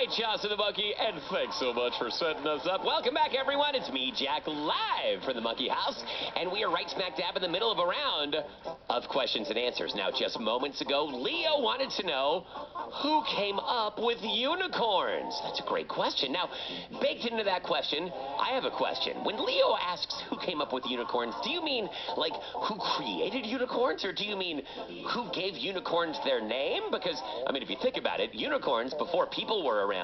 Great job to the monkey, and thanks so much for setting us up. Welcome back, everyone. It's me, Jack, live from the Monkey House, and we are right smack dab in the middle of a round of questions and answers. Now, just moments ago, Leo wanted to know who came up with unicorns. That's a great question. Now, baked into that question, I have a question. When Leo asks who came up with unicorns, do you mean, like, who created unicorns, or do you mean who gave unicorns their name? Because, I mean, if you think about it, unicorns, before people were around,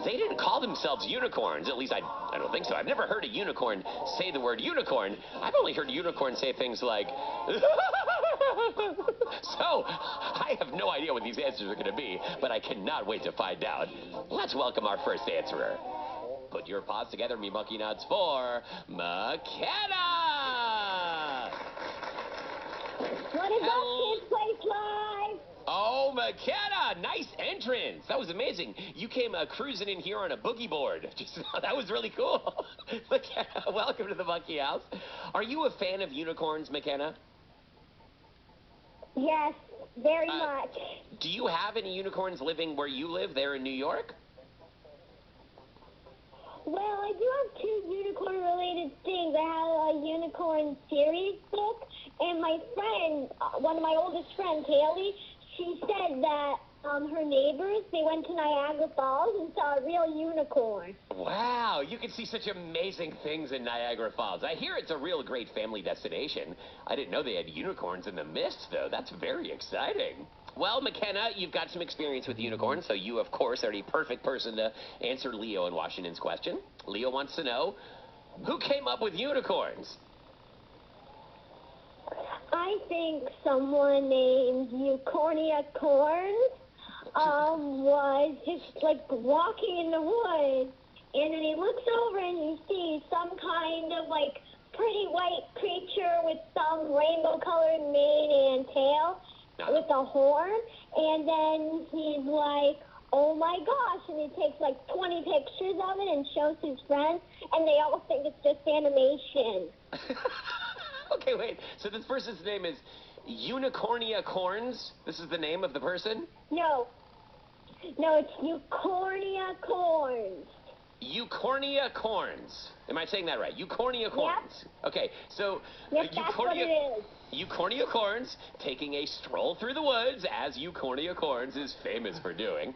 they didn't call themselves unicorns. At least I don't think so. I've never heard a unicorn say the word unicorn. I've only heard unicorns say things like... So, I have no idea what these answers are going to be, but I cannot wait to find out. Let's welcome our first answerer. Put your paws together, me monkey nuts, for McKenna! What is up, Kids Place Live? Oh, McKenna, nice entrance. That was amazing. You came cruising in here on a boogie board. That was really cool. McKenna, welcome to the Monkey House. Are you a fan of unicorns, McKenna? Yes, very much. Do you have any unicorns living where you live, there in New York? Well, I do have two unicorn-related things. I have a unicorn series book, and my friend, one of my oldest friends, Haley, she said that her neighbors, they went to Niagara Falls and saw a real unicorn. Wow, you can see such amazing things in Niagara Falls. I hear it's a real great family destination. I didn't know they had unicorns in the mist, though. That's very exciting. Well, McKenna, you've got some experience with unicorns, so you, of course, are the perfect person to answer Leo in Washington's question. Leo wants to know, who came up with unicorns? I think someone named Eucornia Corns was just, like, walking in the woods, and then he looks over and he sees some kind of, like, pretty white creature with some rainbow-colored mane and tail with a horn, and then he's like, oh my gosh, and he takes like 20 pictures of it and shows his friends, and they all think it's just animation. Okay, wait, so this person's name is Unicornia Corns? This is the name of the person? No, it's Eucornia Corns. Eucornia Corns. Am I saying that right? Eucornia Corns. Yep. Okay, so yep, that's what it is. Eucornia Corns, taking a stroll through the woods, as Eucornia Corns is famous for doing,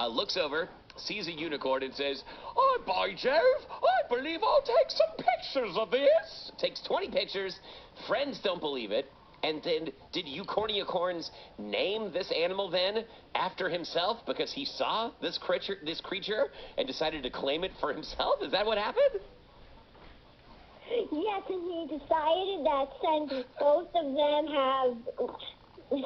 looks over, sees a unicorn, and says, "Oh, by Jove, I believe I'll take some pictures of this." Takes 20 pictures. Friends don't believe it. And then, did Eucornia Corns name this animal then after himself because he saw this creature and decided to claim it for himself? Is that what happened? Yes, and he decided that since both of them have,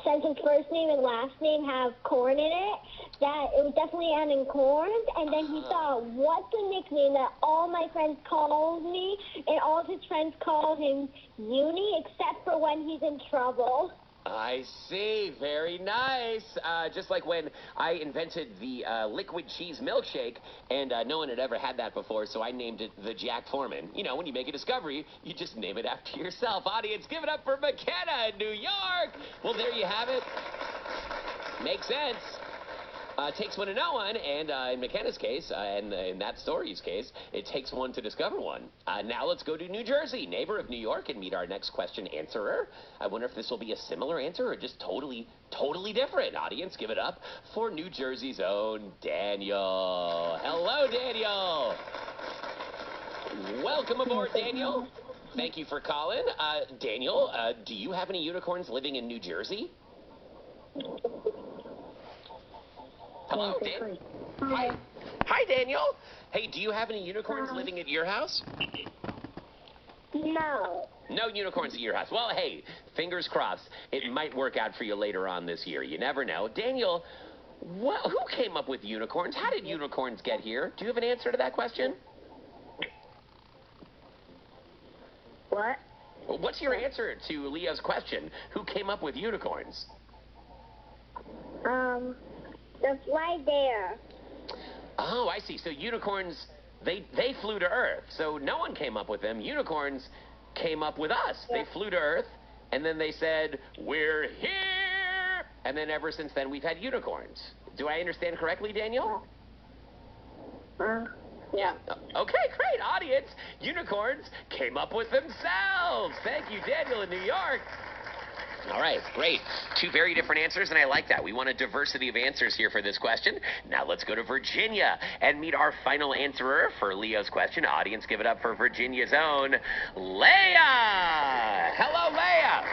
since his first name and last name have corn in it, that it would definitely end in corns. And then he thought, what's the nickname that all my friends call me? And all of his friends call him Uni, except for when he's in trouble. I see. Very nice. Just like when I invented the liquid cheese milkshake, and no one had ever had that before, so I named it the Jack Foreman. You know, when you make a discovery, you just name it after yourself. Audience, give it up for McKenna in New York. Well, there you have it. Makes sense. Takes one to know one, and in McKenna's case, and in that story's case, it takes one to discover one. Now let's go to New Jersey, neighbor of New York, and meet our next question answerer. I wonder if this will be a similar answer or just totally different. Audience, give it up for New Jersey's own Daniel. Hello, Daniel. Welcome aboard, Daniel. Thank you for calling. Daniel, do you have any unicorns living in New Jersey? Hello, Dan. Hi. Hi, Daniel. Hey, do you have any unicorns living at your house? No. No unicorns at your house. Well, hey, fingers crossed. It might work out for you later on this year. You never know. Daniel, who came up with unicorns? How did unicorns get here? Do you have an answer to that question? What? What's your answer to Leah's question? Who came up with unicorns? That's right there. Oh, I see. So unicorns, they flew to Earth. So no one came up with them. Unicorns came up with us. Yeah. They flew to Earth, and then they said, "We're here!" And then ever since then, we've had unicorns. Do I understand correctly, Daniel? Yeah. Okay, great. Audience, unicorns came up with themselves. Thank you, Daniel in New York. All right, great. Two very different answers, and I like that. We want a diversity of answers here for this question. Now let's go to Virginia and meet our final answerer for Leo's question. Audience, give it up for Virginia's own Leia. Hello, Leia.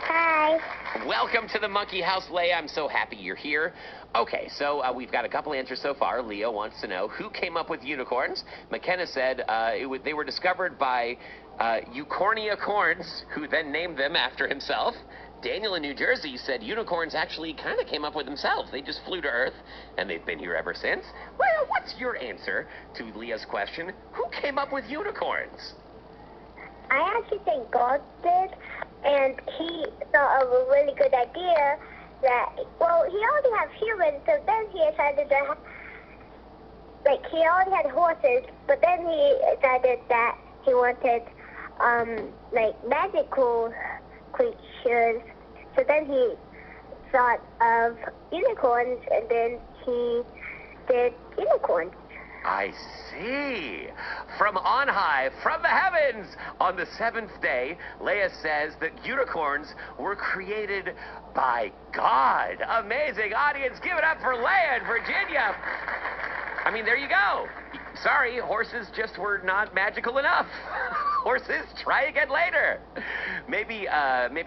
Hi. Welcome to the Monkey House, Leia. I'm so happy you're here. Okay, so we've got a couple answers so far. Leo wants to know who came up with unicorns. McKenna said they were discovered by Eucornia Corns, who then named them after himself. Daniel in New Jersey said unicorns actually kind of came up with themselves. They just flew to Earth, and they've been here ever since. Leia, what's your answer to Leah's question? Who came up with unicorns? I actually think God did, and he thought of a really good idea that, well, he already had humans, so then he decided to, he already had horses, but then he decided that he wanted, magical creatures, so then he thought of unicorns, and then he did unicorns. I see. From on high, from the heavens, on the seventh day, Leia says that unicorns were created by God. Amazing. Audience, give it up for Leia in Virginia. I mean, there you go. Sorry, horses just were not magical enough. Horses, try again later. Maybe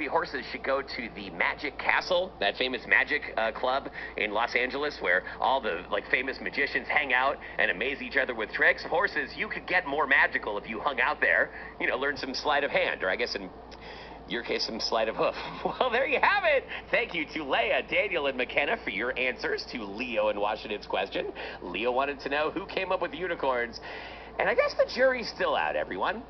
horses should go to the Magic Castle, that famous magic club in Los Angeles where all the famous magicians hang out and amaze each other with tricks. Horses, you could get more magical if you hung out there. You know, learn some sleight of hand, or I guess in your case, some sleight of hoof. Well, there you have it. Thank you to Leia, Daniel, and McKenna for your answers to Leo and Washington's question. Leo wanted to know who came up with unicorns. And I guess the jury's still out, everyone.